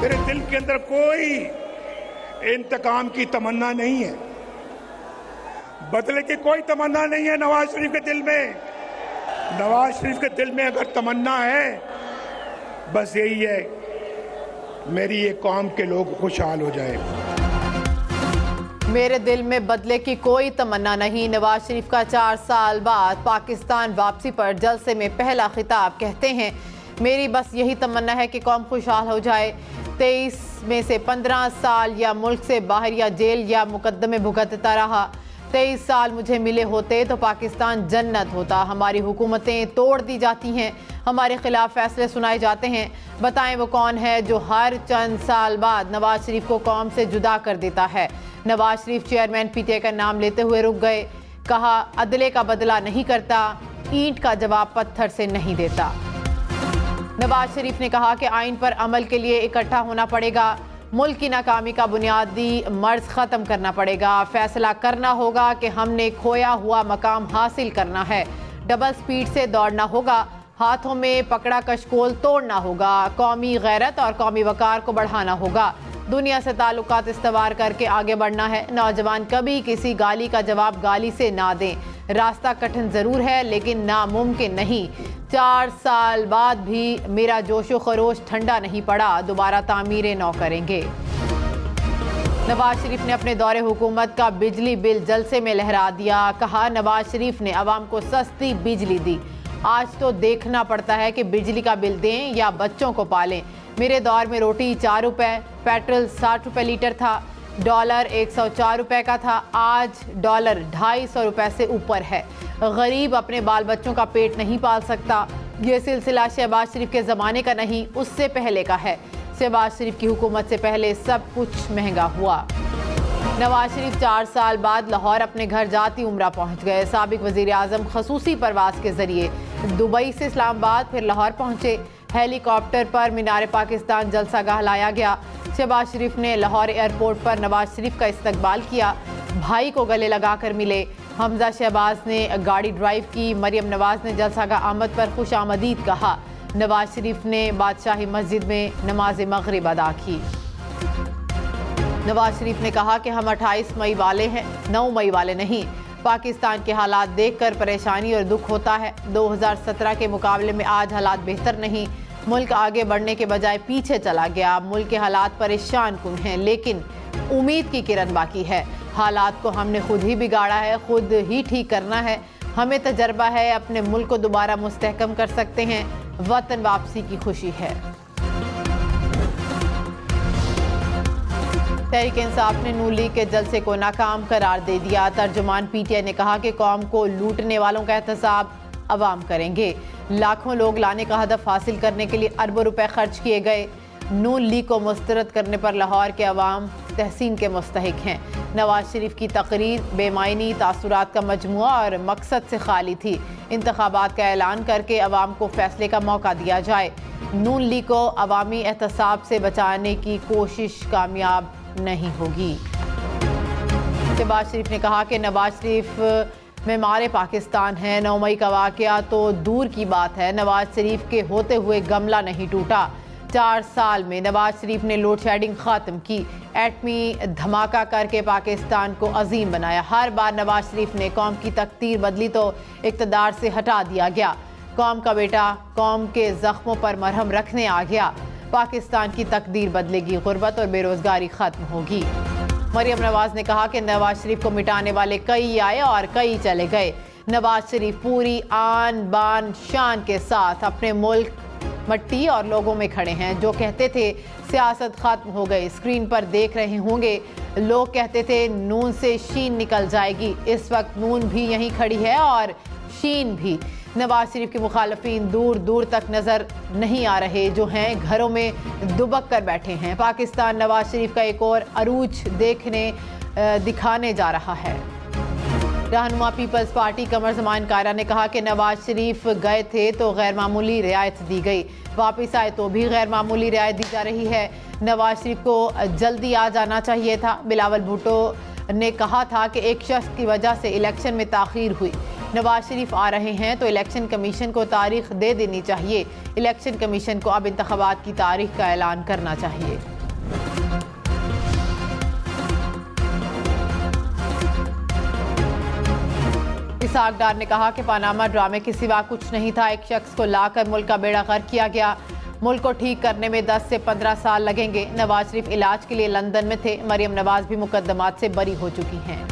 मेरे दिल के अंदर कोई इंतकाम की तमन्ना नहीं है, बदले की कोई तमन्ना नहीं है नवाज शरीफ के दिल में। नवाज शरीफ के दिल में अगर तमन्ना है, बस यही है, मेरी ये कौम के लोग खुशहाल हो जाए। मेरे दिल में बदले की कोई तमन्ना नहीं। नवाज शरीफ का 4 साल बाद पाकिस्तान वापसी पर जलसे में पहला खिताब। कहते हैं, मेरी बस यही तमन्ना है कि कौम खुशहाल हो जाए। 23 में से 15 साल या मुल्क से बाहर या जेल या मुकदमे भुगतता रहा। 23 साल मुझे मिले होते तो पाकिस्तान जन्नत होता। हमारी हुकूमतें तोड़ दी जाती हैं, हमारे खिलाफ फैसले सुनाए जाते हैं। बताएं वो कौन है जो हर चंद साल बाद नवाज शरीफ को कौम से जुदा कर देता है। नवाज शरीफ चेयरमैन पीटीआई का नाम लेते हुए रुक गए। कहा, अदले का बदला नहीं करता, ईंट का जवाब पत्थर से नहीं देता। नवाज शरीफ ने कहा कि आइन पर अमल के लिए इकट्ठा होना पड़ेगा। मुल्क की नाकामी का बुनियादी मर्ज ख़त्म करना पड़ेगा। फैसला करना होगा कि हमने खोया हुआ मकाम हासिल करना है। डबल स्पीड से दौड़ना होगा, हाथों में पकड़ा कशकोल तोड़ना होगा। कौमी गैरत और कौमी वकार को बढ़ाना होगा। दुनिया से ताल्लुकात इस्तवार करके आगे बढ़ना है। नौजवान कभी किसी गाली का जवाब गाली से ना दें। रास्ता कठिन ज़रूर है लेकिन नामुमकिन नहीं। 4 साल बाद भी मेरा जोशो खरोश ठंडा नहीं पड़ा। दोबारा तामीरें नौ करेंगे। नवाज शरीफ ने अपने दौरे हुकूमत का बिजली बिल जलसे में लहरा दिया। कहा, नवाज शरीफ ने अवाम को सस्ती बिजली दी। आज तो देखना पड़ता है कि बिजली का बिल दें या बच्चों को पालें। मेरे दौर में रोटी 4 रुपए, पेट्रोल 60 रुपए लीटर था, डॉलर 104 रुपए का था। आज डॉलर 250 रुपए से ऊपर है। गरीब अपने बाल बच्चों का पेट नहीं पाल सकता। ये सिलसिला शहबाज शरीफ के ज़माने का नहीं, उससे पहले का है। शहबाज शरीफ की हुकूमत से पहले सब कुछ महंगा हुआ। नवाज शरीफ 4 साल बाद लाहौर अपने घर जाती उम्रा पहुंच गए। साबिक वज़ीर आज़म खसूसी परवाज के जरिए दुबई से इस्लामाबाद फिर लाहौर पहुंचे। हेलीकॉप्टर पर मीनार पाकिस्तान जलसागाह लाया गया। शहबाज शरीफ ने लाहौर एयरपोर्ट पर नवाज शरीफ का इस्तकबाल किया। भाई को गले लगाकर मिले। हमजा शहबाज ने गाड़ी ड्राइव की। मरियम नवाज ने जलसागाह आमद पर खुश आमदीद कहा। नवाज शरीफ ने बादशाही मस्जिद में नमाज मगरिब अदा की। नवाज शरीफ ने कहा कि हम 28 मई वाले हैं, 9 मई वाले नहीं। पाकिस्तान के हालात देखकर परेशानी और दुख होता है। 2017 के मुकाबले में आज हालात बेहतर नहीं। मुल्क आगे बढ़ने के बजाय पीछे चला गया। मुल्क के हालात परेशान कुन हैं, लेकिन उम्मीद की किरण बाकी है। हालात को हमने खुद ही बिगाड़ा है, खुद ही ठीक करना है। हमें तजर्बा है, अपने मुल्क को दोबारा मुस्तहकम कर सकते हैं। वतन वापसी की खुशी है। तहरीक इंसाफ ने नून लीग के जलसे को नाकाम करार दे दिया। तर्जुमान पीटीआई ने कहा कि कौम को लूटने वालों का एहतसाब अवाम करेंगे। लाखों लोग लाने का हदफ हासिल करने के लिए अरबों रुपए खर्च किए गए। नून लीग को मुस्तरद करने पर लाहौर के अवाम तहसीन के मुस्तहिक हैं। नवाज शरीफ की तकरीर बेमायनी तासुरात का मजमुआ और मकसद से खाली थी। इंतखाबात का ऐलान करके अवाम को फैसले का मौका दिया जाए। नून लीग को अवामी एहतसाब से बचाने की कोशिश कामयाब नहीं होगी। शहबाज शरीफ ने कहा कि नवाज शरीफ मेमारे पाकिस्तान है। 9 मई का वाकया तो दूर की बात है, नवाज शरीफ के होते हुए गमला नहीं टूटा। 4 साल में नवाज शरीफ ने लोड शेडिंग ख़त्म की, एटमी धमाका करके पाकिस्तान को अजीम बनाया। हर बार नवाज शरीफ ने कौम की तकदीर बदली तो इक़्तिदार से हटा दिया गया। कौम का बेटा कौम के ज़ख्मों पर मरहम रखने आ गया। पाकिस्तान की तकदीर बदलेगी, गुर्बत और बेरोज़गारी ख़त्म होगी। मरियम नवाज ने कहा कि नवाज शरीफ को मिटाने वाले कई आए और कई चले गए। नवाज शरीफ पूरी आन बान शान के साथ अपने मुल्क, मट्टी और लोगों में खड़े हैं। जो कहते थे सियासत खत्म हो गई, स्क्रीन पर देख रहे होंगे, लोग कहते थे नून से शीन निकल जाएगी। इस वक्त नून भी यहीं खड़ी है और शीन भी। नवाज शरीफ के मुखालफीन दूर दूर तक नजर नहीं आ रहे, जो हैं घरों में दुबक कर बैठे हैं। पाकिस्तान नवाज शरीफ का एक और अरूज दिखाने जा रहा है। रहनुमा पीपल्स पार्टी कमर ज़मान कायरा ने कहा कि नवाज शरीफ गए थे तो गैर मामूली रियायत दी गई, वापस आए तो भी गैर मामूली रियायत दी जा रही है। नवाज शरीफ को जल्दी आ जाना चाहिए था। बिलावल भुट्टो ने कहा था कि एक शख्स की वजह से इलेक्शन में ताख़ीर हुई। नवाज शरीफ आ रहे हैं तो इलेक्शन कमीशन को तारीख दे देनी चाहिए। इलेक्शन कमीशन को अब इंतखाबात की तारीख का ऐलान करना चाहिए। इसहाक डार ने कहा कि पनामा ड्रामे के सिवा कुछ नहीं था। एक शख्स को लाकर मुल्क का बेड़ा गर्क किया गया। मुल्क को ठीक करने में 10 से 15 साल लगेंगे। नवाज शरीफ इलाज के लिए लंदन में थे। मरियम नवाज भी मुकदमात से बरी हो चुकी हैं।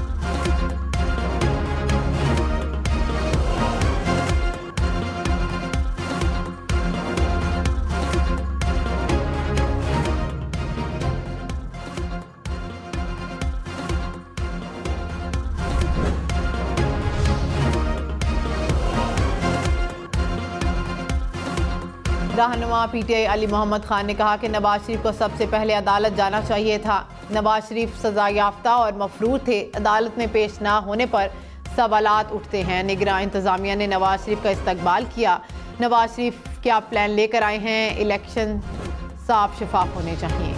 रहनुमा पीटीआई अली मोहम्मद खान ने कहा कि नवाज शरीफ को सबसे पहले अदालत जाना चाहिए था। नवाज शरीफ सजा याफ्ता और मफरूर थे। अदालत में पेश ना होने पर सवालात उठते हैं। निगरान इंतजामिया ने नवाज शरीफ का इस्तकबाल किया। नवाज शरीफ क्या प्लान लेकर आए हैं? इलेक्शन साफ शफाफ होने चाहिए।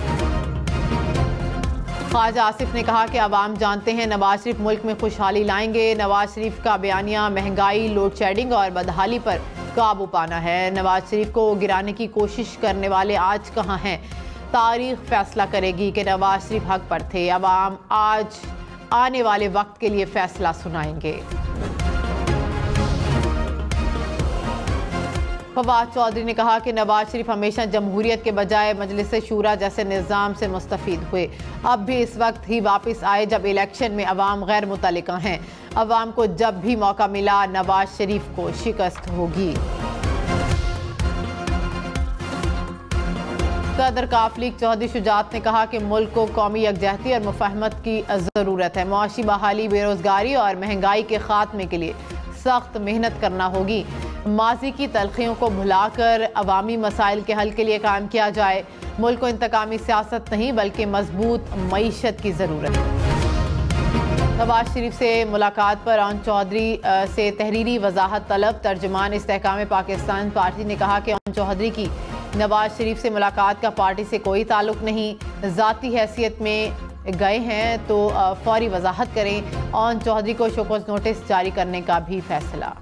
ख्वाजा आसिफ ने कहा कि अवाम जानते हैं नवाज शरीफ मुल्क में खुशहाली लाएंगे। नवाज शरीफ का बयानिया महंगाई, लोड शेडिंग और बदहाली पर काबू पाना है। नवाज शरीफ को गिराने की कोशिश करने वाले आज कहाँ हैं? तारीख फैसला करेगी कि नवाज शरीफ हक पर थे। अवाम आज आने वाले वक्त के लिए फैसला सुनाएंगे। फवाद चौधरी ने कहा कि नवाज शरीफ हमेशा जमहूरियत के बजाय मजलिस शूरा जैसे निज़ाम से मुस्तफ़ीद हुए। अब भी इस वक्त ही वापस आए जब इलेक्शन में अवाम गैर मुतल्लिका हैं। अवाम को जब भी मौका मिला नवाज शरीफ को शिकस्त होगी। सदर काफ लीग चौधरी शुजात ने कहा कि मुल्क को कौमी यकजहती और मुफाहमत की ज़रूरत है। मुआशी बहाली, बेरोजगारी और महंगाई के खात्मे के लिए सख्त मेहनत करना होगी। माजी की तलखियों को भुलाकर अवामी मसाइल के हल के लिए काम किया जाए। मुल्क को इंतकामी सियासत नहीं बल्कि मजबूत मईशत की ज़रूरत है। नवाज शरीफ से मुलाकात पर ओन चौधरी से तहरीरी वजाहत तलब। तर्जुमान इस्तेहकाम पाकिस्तान पार्टी ने कहा कि ओन चौधरी की नवाज शरीफ से मुलाकात का पार्टी से कोई ताल्लुक नहीं। ज़ाती हैसियत में गए हैं तो फौरी वजाहत करें। ओन चौधरी को शोकॉज नोटिस जारी करने का भी फैसला।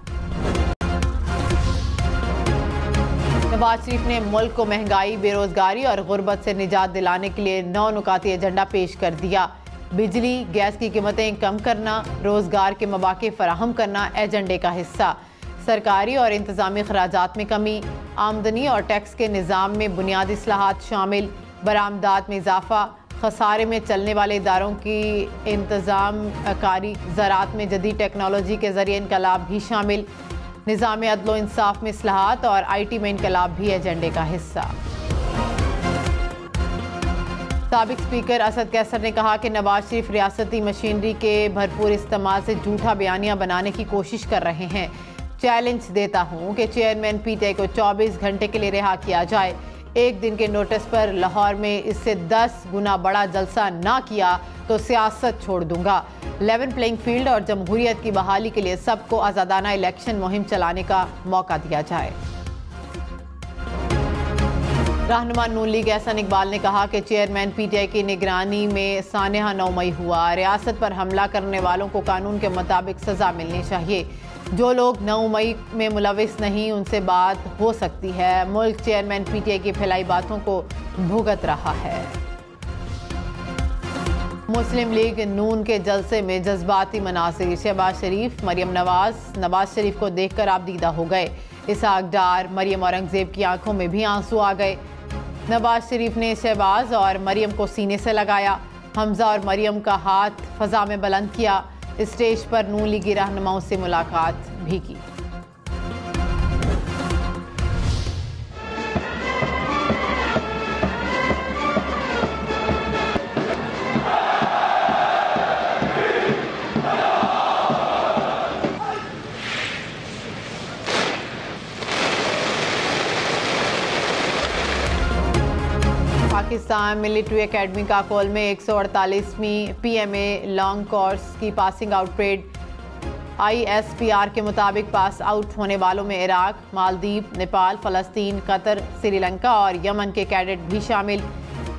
नवाज शरीफ ने मुल्क को महंगाई, बेरोजगारी और गुर्बत से निजात दिलाने के लिए 9 नुकाती एजेंडा पेश कर दिया। बिजली गैस की कीमतें कम करना, रोजगार के मौके फराहम करना एजेंडे का हिस्सा। सरकारी और इंतजामी खराजात में कमी, आमदनी और टैक्स के निज़ाम में बुनियादी इस्लाहात शामिल, बरामदात में इजाफा, खसारे में चलने वाले इदारों की इंतजाम कारी, ज़राअत में जदीद टेक्नोलॉजी के ज़रिए इनकलाब भी शामिल, निज़ाम अदल व इंसाफ में इस्लाहात और IT में इनकलाब भी एजेंडे का हिस्सा। साबिक स्पीकर असद कैसर ने कहा कि नवाज शरीफ रियासती मशीनरी के भरपूर इस्तेमाल से झूठा बयानिया बनाने की कोशिश कर रहे हैं। चैलेंज देता हूं कि चेयरमैन PTI को 24 घंटे के लिए रिहा किया जाए। एक दिन के नोटिस पर लाहौर में इससे 10 गुना बड़ा जलसा ना किया तो सियासत छोड़ दूंगा। लेवल प्लेइंग फील्ड और जमहूरियत की बहाली के लिए सबको आज़ादाना इलेक्शन मुहिम चलाने का मौका दिया जाए। रहनुमा नून लीग एहसन इकबाल ने कहा कि चेयरमैन PTI की निगरानी में सानहा 9 मई हुआ। रियासत पर हमला करने वालों को कानून के मुताबिक सजा मिलनी चाहिए। जो लोग 9 मई में मुलविस नहीं उनसे बात हो सकती है। मुल्क चेयरमैन PTI की फैलाई बातों को भुगत रहा है। मुस्लिम लीग नून के जलसे में जज्बाती मनासिर। शहबाज शरीफ, मरियम नवाज शरीफ को देखकर आप दीदा हो गए। इसहाक डार, मरियम औरंगजेब की आंखों में भी आंसू आ गए। नवाज शरीफ ने शहबाज और मरियम को सीने से लगाया। हमजा और मरियम का हाथ फजा में बुलंद किया। स्टेज पर नून लीगी रहनुमाओं से मुलाकात भी की। पाकिस्तान मिलिट्री एकेडमी काकोल में 148वीं PMA लॉन्ग कोर्स की पासिंग आउट परेड। ISPR के मुताबिक पास आउट होने वालों में इराक, मालदीव, नेपाल, फ़लस्तीन, कतर, श्रीलंका और यमन के कैडेट भी शामिल।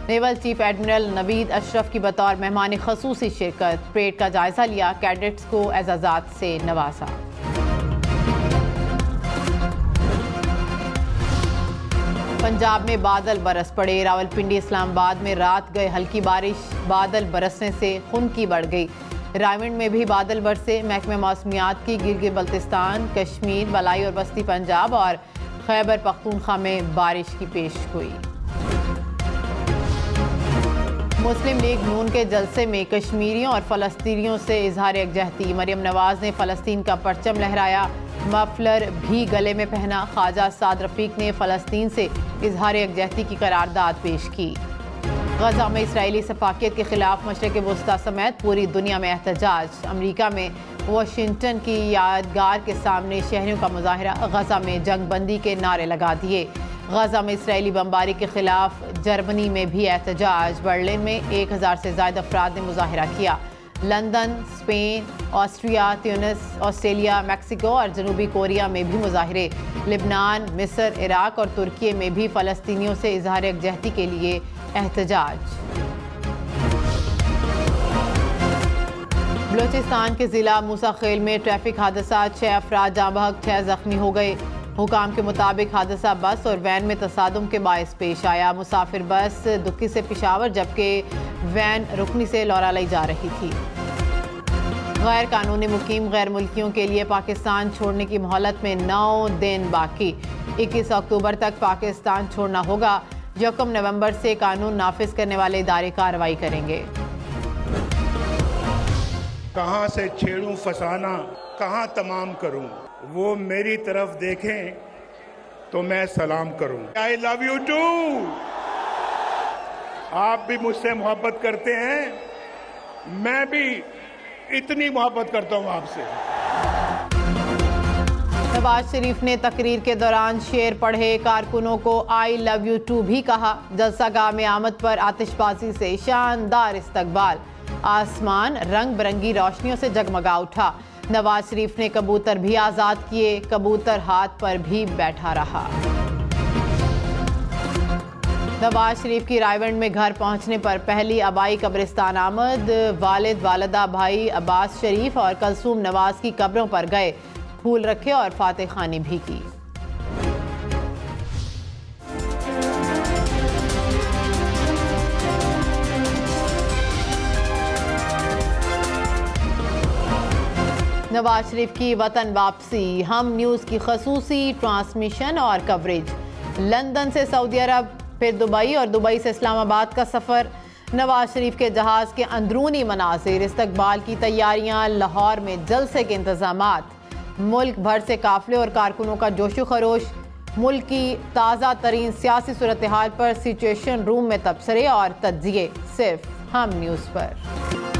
Naval chief admiral Naveed Ashraf की बतौर मेहमान ख़ुसूसी शिरकत। परेड का जायजा लिया, कैडेट्स को एजाज़ात से नवाजा। पंजाब में बादल बरस पड़े। रावलपिंडी, इस्लामाबाद में रात गए हल्की बारिश, बादल बरसने से खुनकी बढ़ गई। रायवंड में भी बादल बरसे। महकमे मौसमियात की गिलगित बल्तिस्तान, कश्मीर, बलाई और बस्ती पंजाब और खैबर पख्तूनख्वा में बारिश की पेशगोई। मुस्लिम लीग नून के जलसे में कश्मीरियों और फ़लस्तीनियों से इजहार यकजहती। मरियम नवाज ने फ़लस्तीन का परचम लहराया, मफलर भी गले में पहना। ख्वाजा साद रफ़ीक ने फ़लस्तीन से इजहार यकजहती की करारदाद पेश की। गजा में इसराइली सफाकियत के खिलाफ मशरिक़ वुस्ता समेत पूरी दुनिया में एहतजाज। अमरीका में वाशिंगटन की यादगार के सामने शहरियों का मुजाहरा। गजा में जंग बंदी के नारे लगा दिए। गजा में इसराइली बमबारी के खिलाफ जर्मनी में भी एहतजाज। बर्लिन में 1000 से ज़ायद अफराद ने मुजाहरा किया। London, Spain, Austria, Tunis, Australia, Mexico और जनूबी कोरिया में भी मुजाहरे। लिबनान, मिस्र, इराक और तुर्की में भी फ़लस्तीनियों से इजहार यकजहती के लिए एहतजाज। बलूचिस्तान के ज़िला मूसा खेल में ट्रैफिक हादसा, 6 अफराद जाँ बहक, 6 जख्मी हो गए। हुकाम के मुताबिक हादसा बस और वैन में तसादुम के बायस पेश आया। मुसाफिर बस दुक्की से पेशावर जबकि वैन रुकनी से लौरालई जा रही थी। गैर कानूनी मुकीम गैर मुल्कियों के लिए पाकिस्तान छोड़ने की मोहलत में 9 दिन बाकी। 21 अक्टूबर तक पाकिस्तान छोड़ना होगा। 1 नवंबर से कानून नाफिज करने वाले इदारे कार्रवाई करेंगे। कहाँ से छेड़ूं फसाना, कहाँ तमाम करूं, वो मेरी तरफ देखें तो मैं सलाम करूं। I love you too. आप भी मुझसे मोहब्बत करते हैं, मैं भी इतनी मोहब्बत करता हूं आपसे। नवाज शरीफ ने तकरीर के दौरान शेर पढ़े, कारकुनों को आई लव यू टू भी कहा। जलसागाह में आमद पर आतिशबाजी से शानदार इस्तकबाल। आसमान रंग बिरंगी रोशनियों से जगमगा उठा। नवाज शरीफ ने कबूतर भी आज़ाद किए, कबूतर हाथ पर भी बैठा रहा। नवाज शरीफ की रायवंड में घर पहुंचने पर पहली आबाई कब्रिस्तान आमद। वालिद, वालिदा, भाई अब्बास शरीफ और कलसूम नवाज की कब्रों पर गए, फूल रखे और फातिह खानी भी की। नवाज शरीफ की वतन वापसी, हम न्यूज़ की खसूसी ट्रांसमिशन और कवरेज। लंदन से सऊदी अरब, फिर दुबई और दुबई से इस्लामाबाद का सफ़र। नवाज शरीफ के जहाज़ के अंदरूनी मनाज़िर, इस्तकबाल की तैयारियां, लाहौर में जलसे के इंतज़ामात। मुल्क भर से काफ़िले और कारकुनों का जोशो खरोश। मुल्क की ताज़ा तरीन सियासी सूरत हाल पर सिचुएशन रूम में तबसरे और तज्जिए सिर्फ हम न्यूज़ पर।